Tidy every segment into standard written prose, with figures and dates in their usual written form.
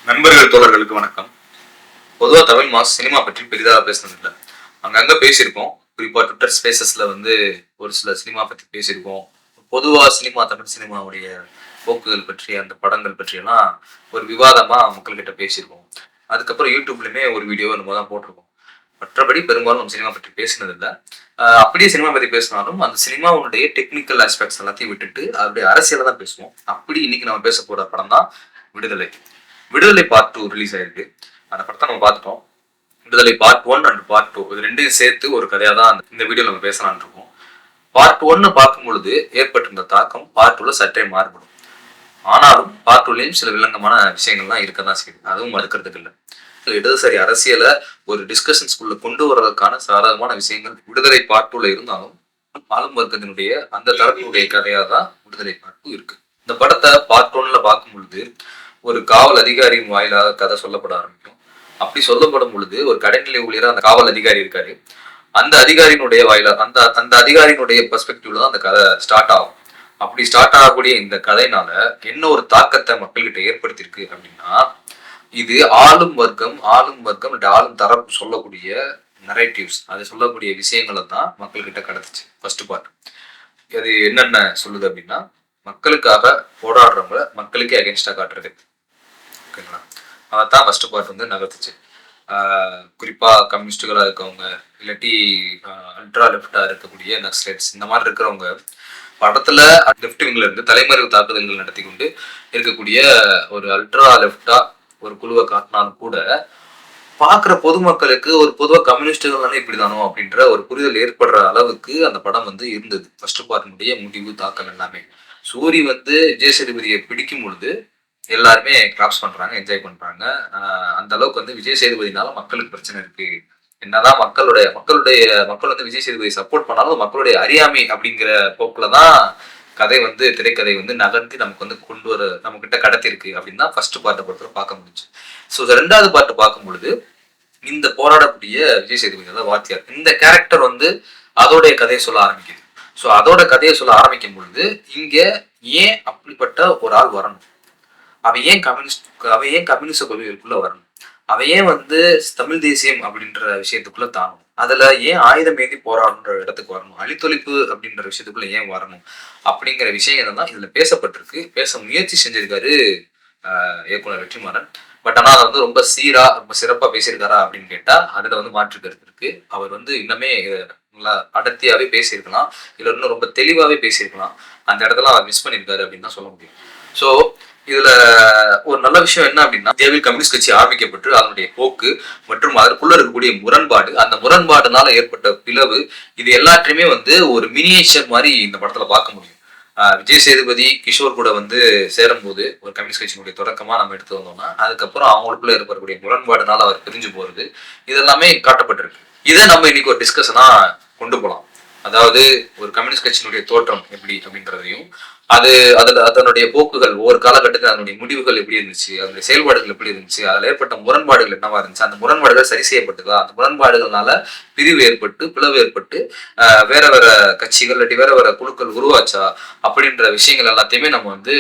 நண்பர்கள் தோழர்களுக்கு வணக்கம். பொதுவாக தமிழ் மாஸ் சினிமா பற்றி பெரிதாக பேசுனதில்லை. அங்கங்கே பேசியிருக்கோம். குறிப்பாக ட்விட்டர் ஸ்பேசஸில் வந்து ஒரு சில சினிமா பற்றி பேசியிருக்கோம். பொதுவாக சினிமா தமிழ் சினிமாவுடைய போக்குகள் பற்றி அந்த படங்கள் பற்றியெல்லாம் ஒரு விவாதமாக மக்கள்கிட்ட பேசியிருக்கோம். அதுக்கப்புறம் யூடியூப்லையுமே ஒரு வீடியோ நம்ம தான் போட்டிருக்கோம். மற்றபடி பெரும்பாலும் நம்ம சினிமா பற்றி பேசினதில்லை. அப்படியே சினிமா பற்றி பேசினாலும் அந்த சினிமாவுடைய டெக்னிக்கல் ஆஸ்பெக்ட்ஸ் எல்லாத்தையும் விட்டுட்டு அதோடைய அரசியலை தான் பேசுவோம். அப்படி இன்னைக்கு நம்ம பேச போகிற படம் தான் விடுதலை. விடுதலை பார்ட் 2 ரிலீஸ் ஆயிருக்கு. அந்த படத்தை நம்ம பார்த்துட்டோம். விடுதலை பார்ட் 1 அண்ட் பார்ட் 2 இது ரெண்டையும் சேர்த்து ஒரு கதையா தான் இந்த வீடியோ நம்ம பேசலாம்னு இருக்கோம். பார்ட் 1 பார்க்கும் பொழுது ஏற்பட்டிருந்த தாக்கம் பார்ட் 2ல சற்றே மாறுபடும். ஆனாலும் பார்ட் 2லயும் சில வில்லங்கமான விஷயங்கள்லாம் இருக்கதான் செய்யுது. அதுவும் மறுக்கிறதுக்கு இல்லை. இடதுசாரி அரசியலை ஒரு டிஸ்கஷன்ஸ்குள்ள கொண்டு வர்றதுக்கான சாதகமான விஷயங்கள் விடுதலை பார்ட் 2ல இருந்தாலும் ஆளும் வர்க்கத்தினுடைய அந்த தரப்பினுடைய கதையா தான் விடுதலை பார்ட் 2 இருக்கு. இந்த படத்தை பார்ட் 1ல பார்க்கும் பொழுது ஒரு காவல் அதிகாரியின் வாயிலாக கதை சொல்லப்பட ஆரம்பிக்கும். அப்படி சொல்லப்படும் பொழுது ஒரு கடைநிலை ஊழியரா அந்த காவல் அதிகாரி இருக்காரு. அந்த அதிகாரியினுடைய வாயிலாக அந்த அந்த அதிகாரியினுடைய பெர்ஸ்பெக்டிவ்ல தான் அந்த கதை ஸ்டார்ட் ஆகும். அப்படி ஸ்டார்ட் ஆகக்கூடிய இந்த கதையினால என்ன ஒரு தாக்கத்தை மக்கள்கிட்ட ஏற்படுத்தியிருக்கு அப்படின்னா, இது ஆளும் வர்க்கம் ஆளும் தரப்பு சொல்லக்கூடிய நரேட்டிவ்ஸ், அது சொல்லக்கூடிய விஷயங்களை தான் மக்கள்கிட்ட கடத்துச்சு. ஃபர்ஸ்ட் பார்ட் அது என்னென்ன சொல்லுது அப்படின்னா, மக்களுக்காக போராடுறவங்க மக்களுக்கே அகேன்ஸ்டா காட்டுறது. ஓகேங்களா? அதான் ஃபர்ஸ்ட் பார்ட் வந்து நகர்த்துச்சு. குறிப்பா கம்யூனிஸ்டுகளா இருக்கவங்க, இல்லாட்டி அல்ட்ரா லெஃப்டா இருக்கக்கூடிய நக்சலைட்ஸ், இந்த மாதிரி இருக்கிறவங்க படத்துல லெஃப்ட் விங்ல இருந்து தலைமறைவு தாக்குதல்கள் நடத்தி கொண்டு இருக்கக்கூடிய ஒரு அல்ட்ரா லெஃப்டா ஒரு குழுவை காட்டினாலும் கூட பாக்குற பொதுமக்களுக்கு ஒரு பொதுவா கம்யூனிஸ்டுகள் இப்படிதானோ அப்படின்ற ஒரு புரிதல் ஏற்படுற அளவுக்கு அந்த படம் வந்து இருந்தது. ஃபர்ஸ்ட் பார்ட்டினுடைய முடிவு தாக்கம் எல்லாமே. சூரி வந்து விஜய் சேதுபதியை பிடிக்கும் பொழுது எல்லாருமே கிளாப்ஸ் பண்றாங்க, என்ஜாய் பண்றாங்க. அந்த அளவுக்கு வந்து விஜய் சேதுபதினால மக்களுக்கு பிரச்சனை இருக்கு. என்னதான் மக்கள் வந்து விஜய் சேதுபதி சப்போர்ட் பண்ணாலும் மக்களுடைய அறியாமை அப்படிங்கிற போக்குலதான் கதை வந்து திரைக்கதை வந்து நகர்த்தி நமக்கு வந்து கொண்டு வர நம்ம கிட்ட கடத்திருக்கு அப்படின்னு தான் ஃபர்ஸ்ட் பார்ட்டை பொறுத்தவரை பார்க்க முடிஞ்சு. ஸோ ரெண்டாவது பார்ட்டு பார்க்கும் பொழுது இந்த போராடக்கூடிய விஜய் சேதுபதி தான் வாத்தியார், இந்த கேரக்டர் வந்து அதோடைய கதையை சொல்ல ஆரம்பிக்குது. ஸோ அதோட கதையை சொல்ல ஆரம்பிக்கும் பொழுது இங்க ஏன் அப்படிப்பட்ட ஒரு ஆள் வரணும், அவன் ஏன் கம்யூனிஸ்ட் கொள்கைகளுக்குள்ள வரணும், அவன் ஏன் வந்து தமிழ் தேசியம் அப்படின்ற விஷயத்துக்குள்ள தானும், அதுல ஏன் ஆயுதம் ஏந்தி போராடுன்ற இடத்துக்கு வரணும், அழித்தொழிப்பு அப்படின்ற விஷயத்துக்குள்ள ஏன் வரணும் அப்படிங்கிற விஷயங்கள் தான் இதுல பேசப்பட்டிருக்கு. பேச முயற்சி செஞ்சிருக்காரு இயக்குனர் வெற்றிமாறன். பட் ஆனா அதை வந்து ரொம்ப சீரா ரொம்ப சிறப்பா பேசியிருக்காரா அப்படின்னு கேட்டா அதுல வந்து மாற்று கருத்து இருக்கு. அவர் வந்து இன்னமே நல்லா அடர்த்தியாவே பேசியிருக்கலாம், இல்ல இன்னும் ரொம்ப தெளிவாவே பேசியிருக்கலாம். அந்த இடத்துல அவர் மிஸ் பண்ணியிருக்காரு அப்படின்னு தான் சொல்ல முடியும். ஸோ இதுல ஒரு நல்ல விஷயம் என்ன அப்படின்னா, இந்தியாவில் கம்யூனிஸ்ட் கட்சி ஆரம்பிக்கப்பட்டு அதனுடைய போக்கு மற்றும் அதற்குள்ள இருக்கக்கூடிய முரண்பாடு, அந்த முரண்பாடுனால ஏற்பட்ட பிளவு, இது எல்லாத்தையுமே வந்து ஒரு மினியேச்சர் மாதிரி இந்த படத்துல பார்க்க முடியும். விஜய் சேதுபதி கிஷோர் கூட வந்து சேரும் போது ஒரு கம்யூனிஸ்ட் கட்சியினுடைய தொடக்கமா நம்ம எடுத்து வந்தோம்னா, அதுக்கப்புறம் அவங்களுக்குள்ள ஏற்படக்கூடிய முரண்பாடுனால அவர் பிரிஞ்சு போறது, இதெல்லாமே காட்டப்பட்டிருக்கு. இதை நம்ம இன்னைக்கு ஒரு டிஸ்கஷனா கொண்டு போகலாம். அதாவது ஒரு கம்யூனிஸ்ட் கட்சியினுடைய தோற்றம் எப்படி அப்படின்றதையும், அதனுடைய போக்குகள் ஒவ்வொரு காலகட்டத்தில் அதனுடைய முடிவுகள் எப்படி இருந்துச்சு, அதனுடைய செயல்பாடுகள் எப்படி இருந்துச்சு, அதில் ஏற்பட்ட முரண்பாடுகள் என்னவா இருந்துச்சு, அந்த முரண்பாடுகள் சரி செய்யப்பட்டதா, அந்த முரண்பாடுகள்னால பிரிவு ஏற்பட்டு பிளவு ஏற்பட்டு வேற வேற கட்சிகள் இல்லாட்டி வேற வேற குழுக்கள் உருவாச்சா அப்படின்ற விஷயங்கள் எல்லாத்தையுமே நம்ம வந்து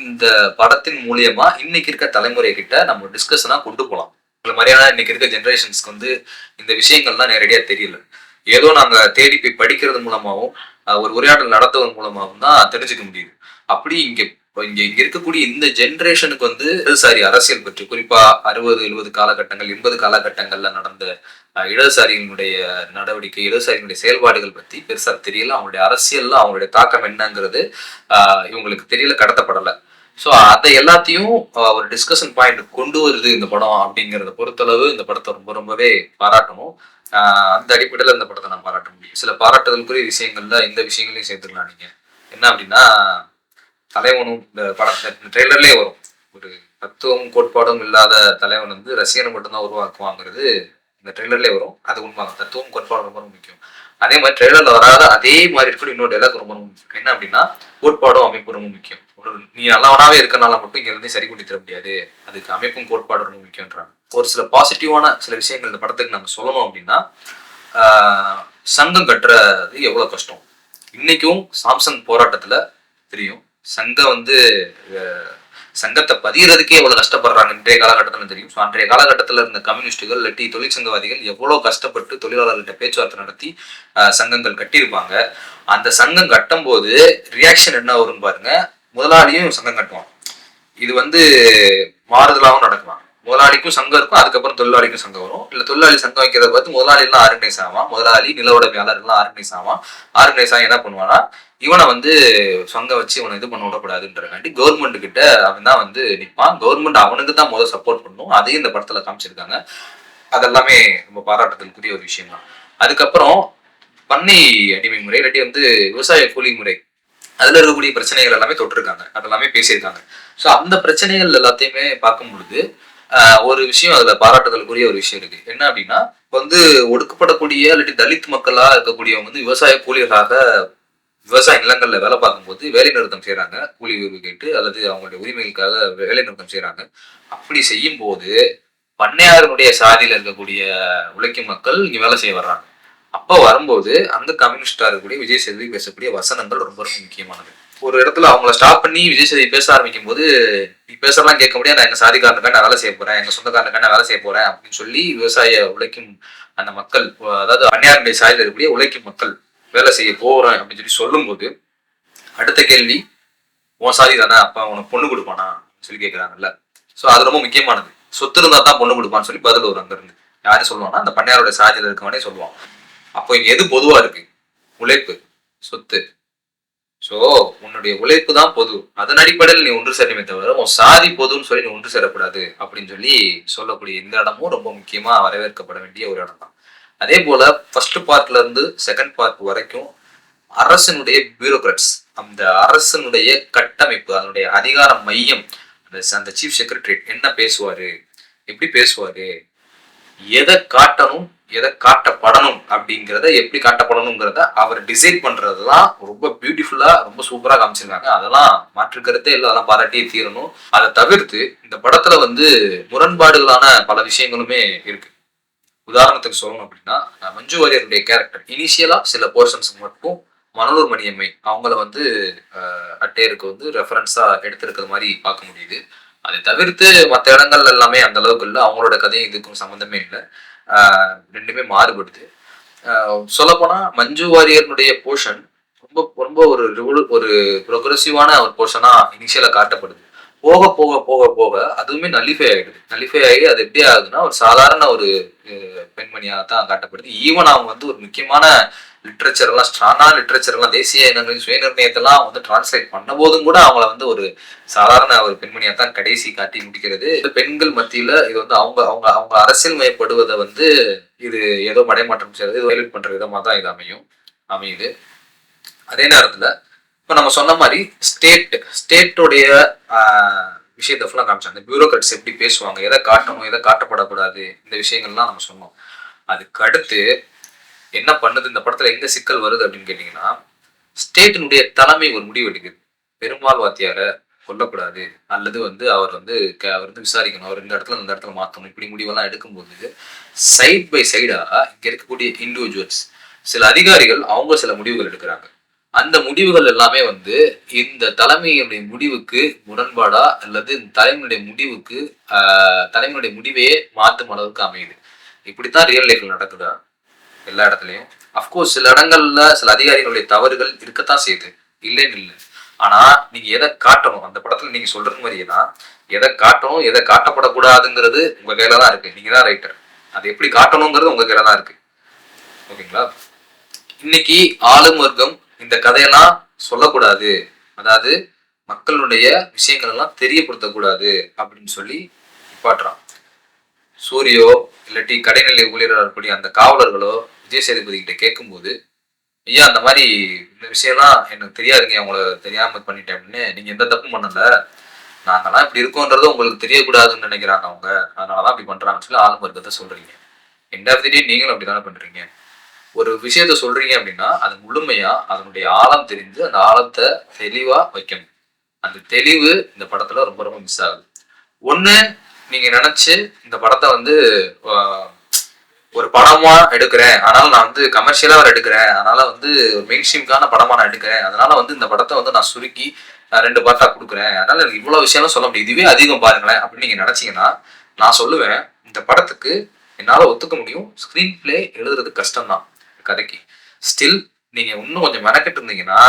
இந்த படத்தின் மூலியமா இன்னைக்கு இருக்க தலைமுறை கிட்ட நம்ம டிஸ்கஷனா கொண்டு போகலாம். இந்த மாதிரியான இன்னைக்கு இருக்க ஜென்ரேஷன்ஸ்க்கு வந்து இந்த விஷயங்கள்லாம் நேரடியா தெரியல. ஏதோ நாங்க தேடி போய் படிக்கிறது மூலமாவும் ஒரு உரையாடல் நடத்துவதன் மூலமாகவும் தான் தெரிஞ்சுக்க முடியுது. அப்படி இங்க இருக்கக்கூடிய இந்த ஜென்ரேஷனுக்கு வந்து இடதுசாரி அரசியல் பற்றி, குறிப்பா 60-70 காலகட்டங்கள் 80 காலகட்டங்கள்ல நடந்த இடதுசாரிகளுடைய நடவடிக்கை, இடதுசாரிகளுடைய செயல்பாடுகள் பத்தி பெருசா தெரியல. அவங்களுடைய அரசியல்ல அவங்களுடைய தாக்கம் என்னங்கிறது இவங்களுக்கு தெரியல, கடத்தப்படல. ஸோ அதை எல்லாத்தையும் ஒரு டிஸ்கஷன் பாயிண்ட் கொண்டு வருது இந்த படம் அப்படிங்கிறத பொறுத்தளவு இந்த படத்தை ரொம்பவே பாராட்டணும். அந்த அடிப்படையில் இந்த படத்தை நான் பாராட்ட முடியும். சில பாராட்டுதலுக்குரிய விஷயங்கள்ல இந்த விஷயங்களையும் சேர்த்துக்கலாம். நீங்க என்ன அப்படின்னா, தலைவனும் இந்த படத்தை ட்ரெய்லர்லேயே வரும், ஒரு தத்துவம் கோட்பாடும் இல்லாத தலைவன் வந்து ரசிகனை மட்டும்தான் உருவாக்குவாங்கிறது இந்த ட்ரெய்லர்லேயே வரும். அது உண்மை, தத்துவம் கோட்பாடு ரொம்ப முக்கியம். அதே மாதிரி ட்ரெய்லர்ல வராத அதே மாதிரி இருக்கக்கூடிய இன்னொரு டைலாக் ரொம்ப முக்கியம். என்ன அப்படின்னா, கோட்பாடும் அமைப்பு ரொம்ப முக்கியம். நீ நல்லவனாவே இருக்கனால மட்டும் இங்க இருந்து சரி பண்ணி தர முடியாது, அதுக்கு அமைப்பும் கோட்பாடு ரொம்ப முக்கியன்றாங்க. ஒரு சில பாசிட்டிவான சில விஷயங்கள் இந்த படத்துக்கு நம்ம சொல்லணும் அப்படின்னா, சங்கம் கட்டுறது எவ்வளவு கஷ்டம் இன்னைக்கும் சாம்சங் போராட்டத்துல தெரியும். சங்கம் வந்து சங்கத்தை பதிகிறதுக்கே எவ்வளவு கஷ்டப்படுறாங்க இன்றைய காலகட்டத்தில் தெரியும். ஸோ அன்றைய காலகட்டத்தில் இருந்த கம்யூனிஸ்டுகள் இல்லாட்டி தொழிற்சங்கவாதிகள் எவ்வளவு கஷ்டப்பட்டு தொழிலாளர்கள்ட்ட பேச்சுவார்த்தை நடத்தி சங்கங்கள் கட்டியிருப்பாங்க. அந்த சங்கம் கட்டும் போது ரியாக்ஷன் என்ன வரும்னு பாருங்க. முதலாளியும் சங்கம் கட்டுவான். இது மாறுதலாகவும் நடக்கலாம். முதலாளிக்கும் சங்கம் இருக்கும், அதுக்கப்புறம் தொழிலாளிக்கும் சங்கம் வரும். இல்ல தொழிலாளி சங்கம் வைக்கிறத பார்த்து முதலாளி எல்லாம் ஆர்கனைஸ் ஆவான், முதலாளி நில உடைமையாளர் எல்லாம் ஆர்கனைஸ் ஆவான். ஆர்கனைஸ் ஆகி என்ன பண்ணுவானா, இவனை சங்கம் வச்சு இவனை இது பண்ண விடக்கூடாதுன்றக்காண்டி கவர்மெண்ட் கிட்ட அவன் தான் நிற்பான். கவர்மெண்ட் அவனுக்கு தான் முதல் சப்போர்ட் பண்ணும். அதையும் இந்த படத்துல காமிச்சிருக்காங்க. அதெல்லாமே ரொம்ப பாராட்டத்திற்குரிய ஒரு விஷயம் தான். அதுக்கப்புறம் பண்ணை அடிமை முறை இல்லாட்டி விவசாய கூலி முறை, அதுல இருக்கக்கூடிய பிரச்சனைகள் எல்லாமே தொட்டிருக்காங்க, அதெல்லாமே பேசியிருக்காங்க. ஸோ அந்த பிரச்சனைகள் எல்லாத்தையுமே பார்க்கும் பொழுது ஒரு விஷயம் அதுல பாராட்டுதலுக்குரிய ஒரு விஷயம் இருக்கு. என்ன அப்படின்னா, ஒடுக்கப்படக்கூடிய இல்லாட்டி தலித் மக்களா இருக்கக்கூடியவங்க விவசாய கூலிகளாக விவசாய நிலங்கள்ல வேலை பார்க்கும்போது வேலை நிறுத்தம் செய்யறாங்க, கூலி உயர்வு கேட்டு அல்லது அவங்களுடைய உரிமைகளுக்காக வேலை நிறுத்தம் செய்யறாங்க. அப்படி செய்யும் போது பண்ணையாரனுடைய சாதியில இருக்கக்கூடிய உழைக்கும் மக்கள் இங்க வேலை செய்ய வர்றாங்க. அப்ப வரும்போது அந்த கம்யூனிஸ்டா இருக்கக்கூடிய விஜய் சேதுபதி பேசக்கூடிய வசனங்கள் ரொம்ப ரொம்ப முக்கியமானது. ஒரு இடத்துல அவங்கள ஸ்டாப் பண்ணி விஜய் சேதுபதி பேச ஆரம்பிக்கும் போது, நீ பேசலாம் கேட்க முடியாது, நான் எங்க சாதிக்காரனுக்காக நான் வேலை செய்ய போறேன், எங்க சொந்தக்காரனுக்காக நான் வேலை செய்ய போறேன் அப்படின்னு சொல்லி விவசாய உழைக்கும் அந்த மக்கள், அதாவது அந்நியாருடைய சாதியில இருக்கக்கூடிய உழைக்கும் மக்கள் வேலை செய்ய போறேன் அப்படின்னு சொல்லும் போது, அடுத்த கேள்வி உன் சாதி தானே, அப்ப உனக்கு பொண்ணு கொடுப்பானா சொல்லி கேட்கிறாங்கல்ல. சோ அது ரொம்ப முக்கியமானது. சொத்து இருந்தா தான் பொண்ணு கொடுப்பான்னு சொல்லி பதில் வரும் அங்க இருந்து. யாரும் சொல்லுவான்னா அந்த பண்ணையாரோட சாதியில இருக்கவனே சொல்லுவான். அப்போ இங்க எது பொதுவா இருக்கு? உழைப்பு, சொத்து. சோ உன்னுடைய உழைப்பு தான் பொது, அதன் அடிப்படையில் நீ ஒன்று சேரணுமே தவிர உன் சாதி பொதுன்னு சொல்லி நீ ஒன்று சேரக்கூடாது அப்படின்னு சொல்லக்கூடிய இந்த இடமும் ரொம்ப முக்கியமா வரவேற்கப்பட வேண்டிய ஒரு இடம் தான். அதே போல ஃபர்ஸ்ட் பார்ட்ல இருந்து செகண்ட் பார்ட் வரைக்கும் அரசனுடைய பியூரோக்ராட்ஸ், அந்த அரசனுடைய கட்டமைப்பு, அதனுடைய அதிகார மையம், அந்த சீஃப் செக்ரட்டரியேட் என்ன பேசுவாரு, எப்படி பேசுவாரு, எதை காட்டணும் எதை காட்டப்படணும் அப்படிங்கிறத எப்படி காட்டப்படணுங்கிறத அவர் டிசைட் பண்றதுலாம் ரொம்ப பியூட்டிஃபுல்லா ரொம்ப சூப்பரா காமிச்சிருக்காங்க. அதெல்லாம் மாற்றுக்கிறதே இல்லை, அதெல்லாம் பாராட்டியே தீரணும். அதை தவிர்த்து இந்த படத்துல முரண்பாடுகளான பல விஷயங்களுமே இருக்கு. உதாரணத்துக்கு சொல்லணும் அப்படின்னா, மஞ்சு வாரியருடைய கேரக்டர் இனிஷியலா சில போர்ஷன்ஸ் மட்டும் மணலூர் மணியம்மை அவங்கள அட்டையருக்கு ரெஃபரன்ஸா எடுத்திருக்கிற மாதிரி பார்க்க முடியுது. அதை தவிர்த்து மற்ற இடங்கள் எல்லாமே அந்த அளவுக்கு இல்லை. அவங்களோட கதையும் இதுக்கும் சம்மந்தமே இல்லை. ரெண்டுமே மாறுபடுது. சொல்லப்போனா மஞ்சு வாரியர்னுடைய போர்ஷன் ரொம்ப ரொம்ப ஒரு ப்ரோக்ரெசிவான ஒரு போர்ஷனா இனிஷியலா காட்டப்படுது. போக போக போக போக அதுவுமே நல்லிஃபை ஆகிடுது. நல்லிஃபை ஆகி அது எப்படி ஆகுதுன்னா, ஒரு சாதாரண ஒரு பெண்மணியாக தான் காட்டப்படுது. ஈவன் அவங்க ஒரு முக்கியமான லிட்ரேச்சர் எல்லாம், ஸ்ட்ராங்கான லிட்ரேச்சர் எல்லாம், தேசிய இனங்களின் சுயநிர்ணயத்தெல்லாம் டிரான்ஸ்லேட் பண்ண போதும் கூட அவங்கள ஒரு சாதாரண ஒரு பெண்மணியா தான் கடைசி காட்டி முடிக்கிறது. பெண்கள் மத்தியில இது அவங்க அவங்க அவங்க அரசியல் மயப்படுவதை இது ஏதோ மடைமாற்றம் செய்யறது, இது வயலேட் பண்ற விதமா தான் இது அமையுது. அதே நேரத்துல இப்ப நம்ம சொன்ன மாதிரி ஸ்டேட்டோடைய விஷயத்தை ஃபுல்லா காமிச்சாங்க. இந்த பியூரோக்ராட்ஸ் எப்படி பேசுவாங்க, எதை காட்டணும் எதை காட்டப்படக்கூடாது, இந்த விஷயங்கள்லாம் நம்ம சொன்னோம். அதுக்கு அடுத்து என்ன பண்ணுது இந்த படத்துல, எங்க சிக்கல் வருது அப்படின்னு கேட்டீங்கன்னா, ஸ்டேட்டினுடைய தலைமை ஒரு முடிவு எடுக்குது. பெருமாள் வாத்தியார கொல்லக்கூடாது அல்லது அவர் விசாரிக்கணும், அவர் இந்த இடத்துல மாற்றணும், இப்படி முடிவெல்லாம் எடுக்கும்போது சைட் பை சைடா இங்க இருக்கக்கூடிய இண்டிவிஜுவல்ஸ், சில அதிகாரிகள் அவங்க சில முடிவுகள் எடுக்கிறாங்க. அந்த முடிவுகள் எல்லாமே இந்த தலைமையுடைய முடிவுக்கு முரண்பாடா அல்லது இந்த தலைமையுடைய முடிவையே மாற்றும் அளவுக்கு அமையுது. இப்படித்தான் ரியல் லைஃப்ல நடக்குதா? எல்லா இடத்துலயும் அப்கோர்ஸ் சில இடங்கள்ல சில அதிகாரிகளுடைய தவறுகள் இருக்கத்தான் செய்யுது, இல்லைன்னு இல்லை. ஆனா நீங்க எதை காட்டணும், அந்த படத்துல நீங்க சொல்றது மாதிரிதான் எதை காட்டணும் எதை காட்டப்படக்கூடாதுங்கிறது உங்க கையில தான் இருக்கு. நீங்க தான் ரைட்டர், அதை எப்படி காட்டணுங்கிறது உங்க கையில தான் இருக்கு. ஓகேங்களா? இன்னைக்கு ஆளும் வர்க்கம் இந்த கதையெல்லாம் சொல்லக்கூடாது, அதாவது மக்களுடைய விஷயங்கள் எல்லாம் தெரியப்படுத்தக்கூடாது அப்படின்னு சொல்லி நிப்பாட்டுறான். சூரியோ இல்லாட்டி கடைநிலை ஊழியராக இருக்கக்கூடிய அந்த காவலர்களோ விஜய் சேதுபதி கிட்ட கேட்கும்போது, ஐயா அந்த மாதிரி இந்த விஷயம்லாம் எனக்கு தெரியாதுங்க, அவங்கள தெரியாம பண்ணிட்டேன் அப்படின்னு, நீங்க எந்த தப்பும் பண்ணல, நாங்கெல்லாம் இப்படி இருக்கோன்றது உங்களுக்கு தெரியக்கூடாதுன்னு நினைக்கிறாங்க அவங்க, அதனாலதான் அப்படி பண்றாங்கன்னு சொல்லி ஆளும் வர்க்கத்தை சொல்றீங்க. எண்ட் ஆஃப் தி டே நீங்களும் அப்படித்தானே பண்றீங்க. ஒரு விஷயத்த சொல்றீங்க அப்படின்னா அது முழுமையா அதனுடைய ஆழம் தெரிஞ்சு அந்த ஆழத்தை தெளிவா வைக்கணும். அந்த தெளிவு இந்த படத்துல ரொம்ப ரொம்ப மிஸ் ஆகுது. ஒண்ணு, நீங்க நினைச்சு இந்த படத்தை ஒரு படமா எடுக்கிறேன், அதனால நான் கமர்ஷியலா எடுக்கிறேன், அதனால ஒரு மெயின் ஸ்ட்ரீம்கான படமா நான் எடுக்கிறேன், அதனால இந்த படத்தை நான் சுருக்கி 2 பார்ட்டா கொடுக்குறேன், அதனால எனக்கு இவ்வளவு விஷயம்லாம் சொல்ல முடியும், இதுவே அதிகம் பாருங்களேன் அப்படின்னு நீங்க நினைச்சீங்கன்னா நான் சொல்லுவேன், இந்த படத்துக்கு என்னால ஒத்துக்க முடியும், ஸ்கிரீன் பிளே எழுதுறது கஷ்டம் தான் கதைக்கு. ஸ்டில் நீங்க இன்னும் கொஞ்சம் மெனக்கெட்டு இருந்தீங்கன்னா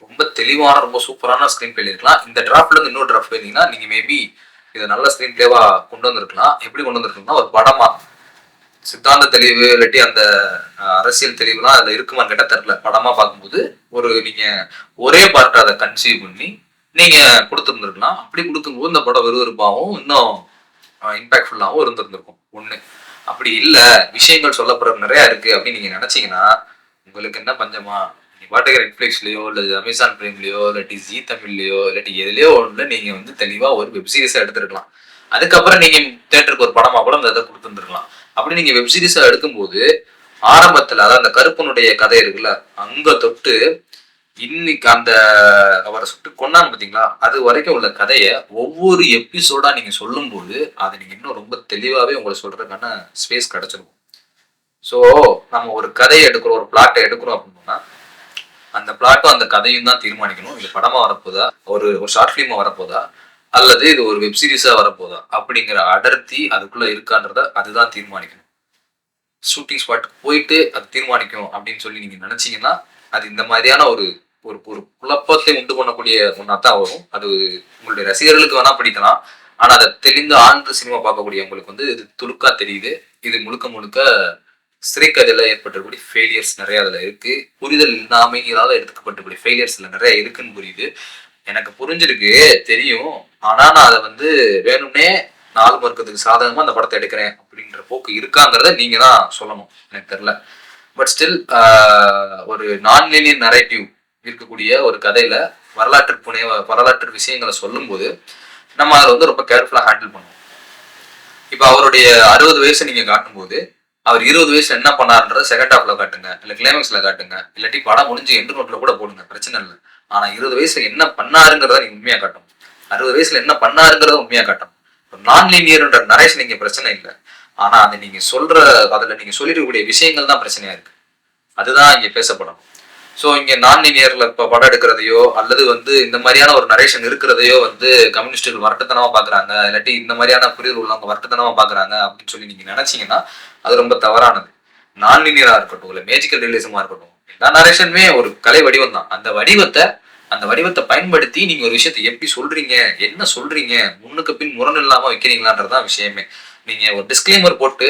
ரொம்ப தெளிவான ரொம்ப சூப்பரான ஸ்கிரீன் பிளே இருக்கலாம். இந்த டிராஃப்ட்ல இருந்து இன்னொரு டிராஃப்ட் போயிருந்தீங்கன்னா நீங்க மேபி இதை நல்ல ஸ்கிரீன் பிளேவா கொண்டு வந்திருக்கலாம். எப்படி கொண்டு வந்திருக்கீங்கன்னா ஒரு படமா சித்தாந்த தெளிவு இல்லாட்டி அந்த அரசியல் தெளிவுலாம் அதுல இருக்குமான்னு கேட்டா தெரியல. படமா பார்க்கும்போது ஒரு நீங்க ஒரே பார்ட் அதை கன்சீவ் பண்ணி நீங்க கொடுத்துருந்துருக்கலாம். அப்படி கொடுக்கும்போது இந்த படம் விறுவிறுப்பாகவும் இன்னும் இம்பாக்ட்ஃபுல்லாகவும் இருந்திருந்திருக்கும் ஒண்ணு. அப்படி இல்ல விஷயங்கள் சொல்லப்படுற நிறைய இருக்கு அப்படின்னு நீங்க நினைச்சீங்கன்னா உங்களுக்கு என்ன பஞ்சமா, நீ பாட்டுக்கு நெட்ஃபிளிக்ஸ்லயோ இல்ல அமேசான் பிரைம்லயோ இல்லாட்டி ஜி தமிழ்லயோ இல்லாட்டி எதுலயோ ஒண்ணுல நீங்க வந்து தெளிவா ஒரு வெப் சீரிஸா எடுத்துருக்கலாம். அதுக்கப்புறம் நீங்க தியேட்டருக்கு ஒரு படமா கூட அந்த இதை கொடுத்துருந்துருக்கலாம். அப்படி நீங்க வெப் சீரிஸா எடுக்கும்போது ஆரம்பத்துல அதாவது அந்த கருப்பனுடைய கதை இருக்குல்ல அங்க தொட்டு இன்னைக்கு அந்த அவரை சுட்டு கொண்டாங்க பாத்தீங்களா, அது வரைக்கும் உள்ள கதையை ஒவ்வொரு எபிசோடா நீங்க சொல்லும் போது அதை நீங்க இன்னும் ரொம்ப தெளிவாவே உங்களை சொல்றதுக்கான ஸ்பேஸ் கிடைச்சிருக்கும். ஸோ நம்ம ஒரு கதையை எடுக்கிறோம், ஒரு பிளாட்டை எடுக்கிறோம் அப்படின்னா அந்த பிளாட்டும் அந்த கதையும் தான் தீர்மானிக்கணும். இது படமா வரப்போதா, ஒரு ஷார்ட் ஃபிலிமா வரப்போதா, அல்லது இது ஒரு வெப் சீரிஸா வரப்போதா அப்படிங்கிற அடர்த்தி அதுக்குள்ள இருக்கான்றத அதுதான் தீர்மானிக்கணும். ஷூட்டிங் ஸ்பாட்டுக்கு போயிட்டு அது தீர்மானிக்கும் அப்படின்னு சொல்லி நீங்க நினைச்சீங்கன்னா அது இந்த மாதிரியான ஒரு ஒரு ஒரு குழப்பத்தை உண்டு பண்ணக்கூடிய ஒன்னா தான் வரும். அது உங்களுடைய ரசிகர்களுக்கு வேணா பிடிக்கலாம், ஆனா அதை தெளிந்து ஆழ்ந்து சினிமா பார்க்கக்கூடிய உங்களுக்கு வந்து இது துலுக்கா தெரியுது. இது முழுக்க முழுக்க சிறைக்கதையில ஏற்பட்டக்கூடிய ஃபெயிலியர்ஸ் நிறைய அதுல இருக்கு. புரிதல் இல்லாமையால எடுத்துக்கப்பட்டக்கூடிய ஃபெயிலியர்ஸ் நிறைய இருக்குன்னு புரியுது. எனக்கு புரிஞ்சிருக்கு தெரியும், ஆனா நான் அதை வந்து வேணும்னே நாலு மறுக்கிறதுக்கு சாதகமா அந்த படத்தை எடுக்கிறேன் அப்படின்ற போக்கு இருக்காங்கிறத நீங்க தான் சொல்லணும், எனக்கு தெரியல. பட் ஸ்டில் ஒரு நான் லீனியர் நரேட்டிவ் இருக்கக்கூடிய ஒரு கதையில வரலாற்று விஷயங்களை சொல்லும் போது நம்ம அதை வந்து ரொம்ப கேர்ஃபுல்லா ஹேண்டில் பண்ணுவோம். இப்ப அவருடைய 60 வயசை நீங்க காட்டும் போது அவர் 20 வயசுல என்ன பண்ணாருன்றத செகண்ட் ஹாஃப்ல காட்டுங்க, இல்ல கிளைமேக்ஸ்ல காட்டுங்க, இல்லாட்டி படம் முடிஞ்சு எண்டு நோட்ல கூட போடுங்க, பிரச்சனை இல்லை. ஆனா 20 வயசுல என்ன பண்ணாருங்கிறத நீங்க உண்மையா காட்டணும். 60 வயசுல என்ன பண்ணாருங்கிறத உண்மையா காட்டணும். நான் லீனியர்ன்ற நரேஷன் நீங்க பிரச்சனை இல்லை, ஆனா அதை நீங்க அதுல நீங்க சொல்லிருக்கக்கூடிய விஷயங்கள் தான் பிரச்சனையா இருக்கு. அதுதான் இங்க பேசப்படும். ஸோ இங்க நான் லீனியர்ல இப்ப படம் எடுக்கிறதையோ அல்லது வந்து இந்த மாதிரியான ஒரு நரேஷன் இருக்கிறதையோ வந்து கம்யூனிஸ்டுகள் வரட்டத்தனமா பாக்குறாங்க, இல்லாட்டி இந்த மாதிரியான புரிதல் உள்ளவங்க வரட்டத்தனமா பாக்குறாங்க அப்படின்னு சொல்லி நீங்க நினைச்சீங்கன்னா அது ரொம்ப தவறானது. நான் லீனியரா இருக்கட்டும் இல்ல மேஜிக்கல் ரியலிசமா இருக்கட்டும், எல்லா நரேஷனுமே ஒரு கலை வடிவம் தான். அந்த வடிவத்தை பயன்படுத்தி நீங்க ஒரு விஷயத்தை எப்படி சொல்றீங்க, என்ன சொல்றீங்க, முன்னுக்கு பின் முரண் இல்லாம வைக்கிறீங்களான்றதான் விஷயமே. நீங்க ஒரு டிஸ்கிளைமர் போட்டு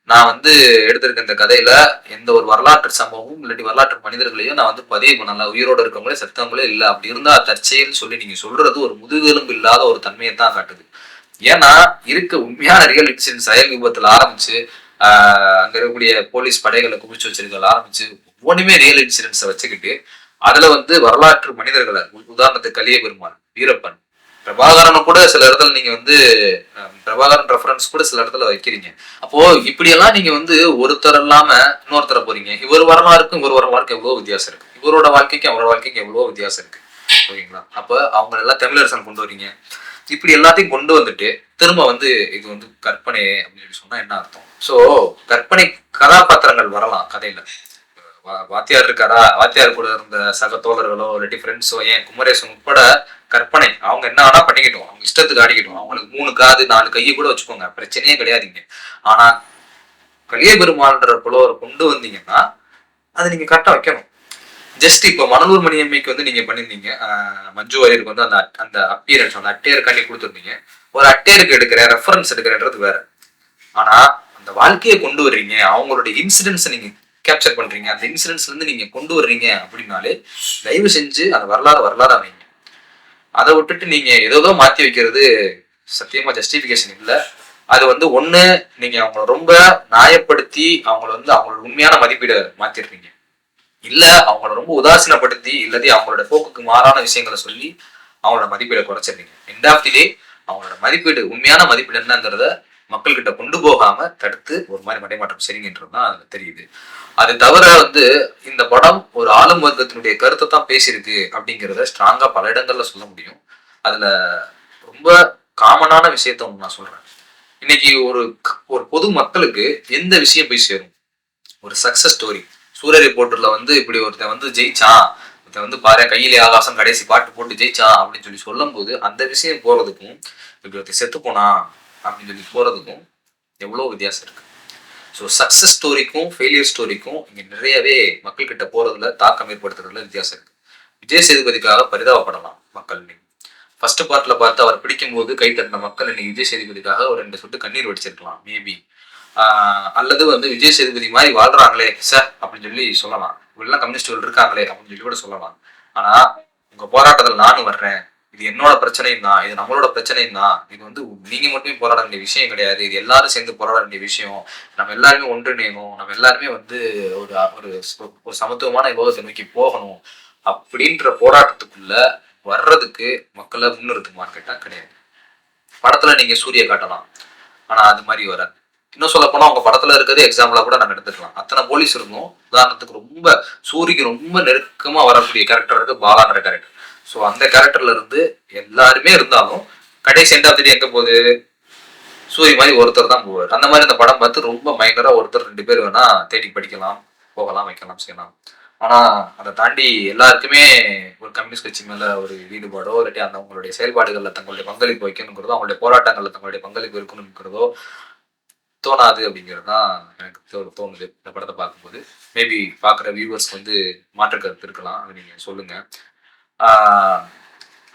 நான் வந்து எடுத்திருக்க இந்த கதையில எந்த ஒரு வரலாற்று சம்பவமும் இல்லாட்டி வரலாற்று மனிதர்களையும் நான் வந்து பதிவு பண்ணல, உயிரோட இருக்கவங்களே செத்தவங்களே இல்லை, அப்படி இருந்தா தற்செயல் சொல்லி நீங்க சொல்றது ஒரு முதுகெலும்பு இல்லாத ஒரு தன்மையை தான் காட்டுது. ஏன்னா இருக்க உண்மையான ரியல் இன்சிடென்ட் செயல் விபத்துல ஆரம்பிச்சு அங்க இருக்கக்கூடிய போலீஸ் படைகளை குவிச்சு வச்சிருக்கல ஆரம்பிச்சு ஒவ்வொன்றுமே ரியல் இன்சிடென்ட்ஸை வச்சுக்கிட்டு அதுல வந்து வரலாற்று மனிதர்களை உதாரணத்துக்கு கலிய பெருமாள், வீரப்பன், பிரபாகரனை கூட சில இடத்துல நீங்க வந்து பிரபாகரன் ரெஃபரன்ஸ் கூட சில இடத்துல வைக்கிறீங்க. அப்போ இப்படியெல்லாம் நீங்க வந்து ஒருத்தர் இல்லாம இன்னொருத்தர போறீங்க. இவர் வரலாறுக்கும் இவர் வரலாறுக்கும் எவ்வளவு வித்தியாசம் இருக்கு, இவரோட வாழ்க்கைக்கும் அவரோட வாழ்க்கைக்கும் எவ்வளவு வித்தியாசம் இருக்கு, ஓகேங்களா? அப்ப அவங்க எல்லாம் தமிழரசன் கொண்டு வரீங்க. இப்படி எல்லாத்தையும் கொண்டு வந்துட்டு திரும்ப வந்து இது வந்து கற்பனை அப்படின்னு சொன்னா என்ன அர்த்தம்? சோ கற்பனை கதாபாத்திரங்கள் வரலாம் கதையில. வாத்தியார் இருக்காரா, வாத்தியார் கூட இருந்த சக தோழர்களோ இல்லாட்டி ஃப்ரெண்ட்ஸோ, ஏன் குமரேசன் உட்பட கற்பனை அவங்க என்ன வேணா பண்ணிக்கிட்டோம், அவங்க இஷ்டத்துக்கு ஆடிக்கிட்டோம், அவங்களுக்கு 3 காது 4 கையை கூட வச்சுக்கோங்க, பிரச்சனையே கிடையாதுங்க. ஆனா கலிய பெருமாள்ன்ற புலவரை கொண்டு வந்தீங்கன்னா அதை நீங்க கரெக்டா வைக்கணும். ஜஸ்ட் இப்ப மணலூர் மணியம்மைக்கு வந்து நீங்க பண்ணிருந்தீங்க, மஞ்சு வாரியருக்கு வந்து அந்த அந்த அப்பியரன்ஸ் அந்த அட்டையருக்காண்டி கொடுத்துருந்தீங்க. ஒரு அட்டையருக்கு எடுக்கிற ரெஃபரன்ஸ் எடுக்கிறன்றது வேற. ஆனா அந்த வாழ்க்கையை கொண்டு வர்றீங்க, அவங்களுடைய இன்சிடென்ட்ஸை நீங்க கேப்சர் பண்றீங்க, அந்த இன்சிடென்ட்ஸ்ல இருந்து நீங்க கொண்டு வர்றீங்க அப்படின்னாலே தயவு செஞ்சு அந்த வரலாறு வைங்க. அதை விட்டுட்டு நீங்க ஏதோ மாத்தி வைக்கிறது சத்தியமா ஜஸ்டிபிகேஷன் இல்லை. அது வந்து ஒண்ணு நீங்க அவங்கள ரொம்ப நியாயப்படுத்தி அவங்கள வந்து அவங்களோட உண்மையான மதிப்பீடை மாத்திடுறீங்க, இல்ல அவங்கள ரொம்ப உதாசீனப்படுத்தி இல்லாட்டி அவங்களோட போக்குக்கு மாறான விஷயங்களை சொல்லி அவங்களோட மதிப்பீடை குறைச்சிடுறீங்க. எண்ட் ஆஃப் தி டே அவங்களோட மதிப்பீடு உண்மையான மதிப்பீடு என்னங்கிறத மக்கள்கிட்ட கொண்டு போகாம தடுத்து ஒரு மாதிரி மடைமாற்றம் சரிங்கன்றதுதான் அதுல தெரியுது. அது தவிர வந்து இந்த படம் ஒரு ஆளும் வர்க்கத்தினுடைய கருத்தை தான் பேசியிருக்கு அப்படிங்கிறத ஸ்ட்ராங்கா பல இடங்கள்ல சொல்ல முடியும். அதுல ரொம்ப காமனான விஷயத்த ஒன்று நான் சொல்றேன். இன்னைக்கு ஒரு பொது மக்களுக்கு எந்த விஷயம் போய் சேரும்? ஒரு சக்சஸ் ஸ்டோரி. சூரிய ரிப்போர்ட்டர்ல வந்து இப்படி ஒருத்தன் வந்து ஜெயிச்சான், இதை வந்து பாரு கையிலே ஆகாசம் கடைசி பாட்டு போட்டு ஜெயிச்சான் அப்படின்னு சொல்லி சொல்லும் போது அந்த விஷயம் போறதுக்கும் இப்படி ஒருத்தர் செத்து போனா அப்படின்னு சொல்லி போறதுக்கும் எவ்வளோ வித்தியாசம் இருக்கு. ஸோ சக்ஸஸ் ஸ்டோரிக்கும் ஃபெயிலியர் ஸ்டோரிக்கும் இங்கே நிறையவே மக்கள்கிட்ட போறதுல தாக்கம் ஏற்படுத்துறதுல வித்தியாசம் இருக்கு. விஜய் சேதுபதிக்காக பரிதாபப்படலாம் மக்கள். ஃபர்ஸ்ட் பார்ட்ல பார்த்து அவர் பிடிக்கும் போது கை தட்டின மக்கள் இன்னைக்கு விஜய் சேதுபதிக்காக ஒரு 2 சொட்டு கண்ணீர் வடிச்சிருக்கலாம் மேபி. அல்லது வந்து விஜய் சேதுபதி மாதிரி வாழ்றாங்களே சார் அப்படின்னு சொல்லி சொல்லலாம். இப்படிலாம் கம்யூனிஸ்டுகள் இருக்காங்களே அப்படின்னு சொல்லி கூட சொல்லலாம். ஆனா உங்க போராட்டத்தில் நானும் வர்றேன், இது என்னோட பிரச்சனையும் தான், இது நம்மளோட பிரச்சனையும் தான், இது வந்து நீங்க மட்டுமே போராட வேண்டிய விஷயம் கிடையாது, இது எல்லாரும் சேர்ந்து போராட வேண்டிய விஷயம், நம்ம எல்லாருமே ஒன்றிணையணும், நம்ம எல்லாருமே வந்து ஒரு ஒரு சமத்துவமான விவாதத்தை நோக்கி போகணும் அப்படின்ற போராட்டத்துக்குள்ள வர்றதுக்கு மக்களை முன்னிறுத்துமான்னு கேட்டா கிடையாது. படத்துல நீங்க சூரிய காட்டலாம், ஆனா அது மாதிரி வராது. இன்னும் சொல்ல போனா உங்க படத்துல இருக்கிறது எக்ஸாம்பிளா கூட நாங்க எடுத்துக்கலாம். அத்தனை போலீஸ் இருந்தோம், உதாரணத்துக்கு ரொம்ப சூரியக்கு ரொம்ப நெருக்கமா வரக்கூடிய கேரக்டர் இருக்கு பாலான்ற கேரக்டர். ஸோ அந்த கேரக்டர்ல இருந்து எல்லாருமே இருந்தாலும் கடைசி எண்ட் ஆஃப் தி டே எங்க போகுது, சூரிய மாதிரி ஒருத்தர் தான் போவார். அந்த மாதிரி அந்த படம் பார்த்து ரொம்ப மைனரா ஒருத்தர் 2 பேர் வேணா தேடி படிக்கலாம், போகலாம், வைக்கலாம், செய்யலாம். ஆனா அதை தாண்டி எல்லாருக்குமே ஒரு கம்யூனிஸ்ட் கட்சி மேல ஒரு ஈடுபாடோ இல்லாட்டி அந்த அவங்களுடைய செயல்பாடுகள்ல தங்களுடைய பங்களிப்பு வைக்கணுங்கிறதோ அவங்களுடைய போராட்டங்கள்ல தங்களுடைய பங்களிப்பு இருக்கணுங்கிறதோ தோணாது அப்படிங்கிறது தான் எனக்கு தோணுது இந்த படத்தை பார்க்கும்போது. மேபி பார்க்குற வியூவர்ஸ் வந்து மாற்று கருத்து இருக்கலாம், அது நீங்க சொல்லுங்க.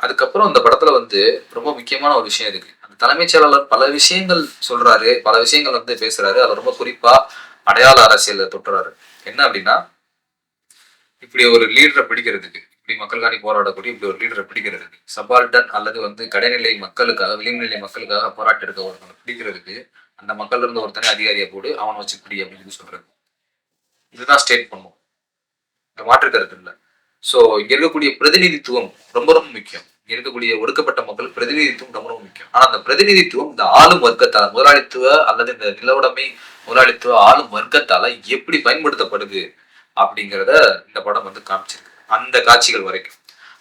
அதுக்கப்புறம் இந்த படத்துல வந்து ரொம்ப முக்கியமான ஒரு விஷயம் இருக்கு. அந்த தலைமைச் செயலாளர் பல விஷயங்கள் சொல்றாரு, பல விஷயங்கள் வந்து பேசுறாரு. அது ரொம்ப குறிப்பா அடையாள அரசியல் தொட்டுறாரு. என்ன அப்படின்னா, இப்படி ஒரு லீடரை பிடிக்கிறதுக்கு, இப்படி மக்களுக்காண்டி போராடக்கூடிய இப்படி ஒரு லீடரை பிடிக்கிறதுக்கு, சபால்டன் அல்லது வந்து கடைநிலை மக்களுக்காக விளிம்புநிலை மக்களுக்காக போராட்டம் எடுக்க ஒருத்தனை பிடிக்கிறதுக்கு அந்த மக்கள் இருந்து ஒருத்தனை அதிகாரியை போடு, அவனை வச்சு பிடி அப்படின்னு சொல்றது. இதுதான் ஸ்டேட் பண்ணும், இந்த மாற்று கருத்து இல்லை. ஸோ இங்க இருக்கக்கூடிய பிரதிநிதித்துவம் ரொம்ப ரொம்ப முக்கியம். இங்க இருக்கக்கூடிய ஒடுக்கப்பட்ட மக்கள் பிரதிநிதித்துவம் ரொம்ப ரொம்ப முக்கியம். ஆனா அந்த பிரதிநிதித்துவம் இந்த ஆளும் வர்க்கத்தால, முதலாளித்துவ அல்லது இந்த நிலவுடைமை முதலாளித்துவ ஆளும் வர்க்கத்தால எப்படி பயன்படுத்தப்படுது அப்படிங்கிறத இந்த படம் வந்து காமிச்சிருக்கு, அந்த காட்சிகள் வரைக்கும்.